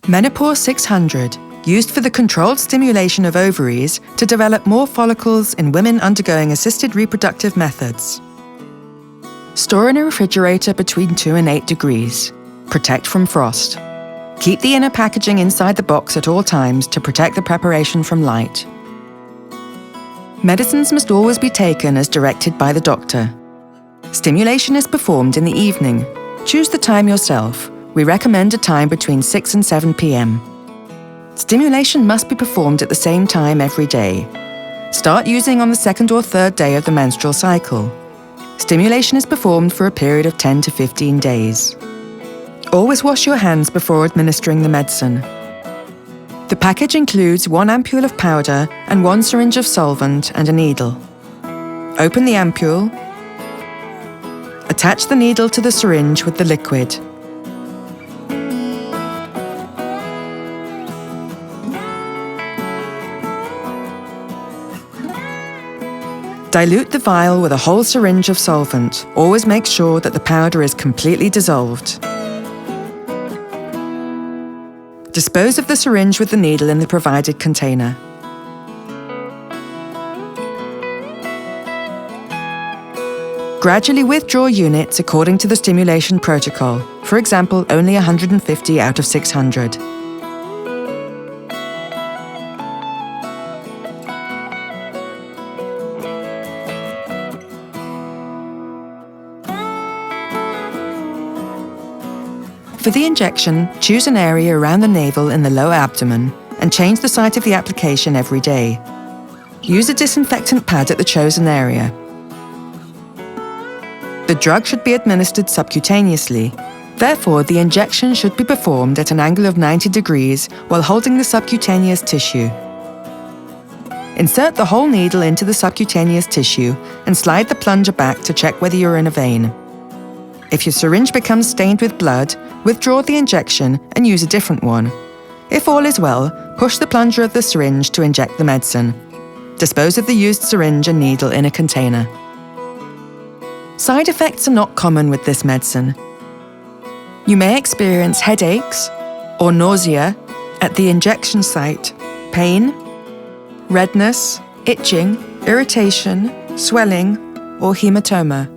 Menopur 600, used for the controlled stimulation of ovaries to develop more follicles in women undergoing assisted reproductive methods. Store in a refrigerator between 2 and 8 degrees. Protect from frost. Keep the inner packaging inside the box at all times to protect the preparation from light. Medicines must always be taken as directed by the doctor. Stimulation is performed in the evening. Choose the time yourself. We recommend a time between 6 and 7 p.m. Stimulation must be performed at the same time every day. Start using on the 2nd or 3rd day of the menstrual cycle. Stimulation is performed for a period of 10 to 15 days. Always wash your hands before administering the medicine. The package includes 1 ampule of powder and 1 syringe of solvent and a needle. Open the ampule. Attach the needle to the syringe with the liquid. Dilute the vial with a whole syringe of solvent. Always make sure that the powder is completely dissolved. Dispose of the syringe with the needle in the provided container. Gradually withdraw units according to the stimulation protocol, for example, only 150 out of 600. For the injection, choose an area around the navel in the lower abdomen and change the site of the application every day. Use a disinfectant pad at the chosen area. The drug should be administered subcutaneously. Therefore, the injection should be performed at an angle of 90 degrees while holding the subcutaneous tissue. Insert the whole needle into the subcutaneous tissue and slide the plunger back to check whether you're in a vein. If your syringe becomes stained with blood, withdraw the injection and use a different one. If all is well, push the plunger of the syringe to inject the medicine. Dispose of the used syringe and needle in a container. Side effects are not common with this medicine. You may experience headaches or nausea at the injection site, pain, redness, itching, irritation, swelling, or hematoma.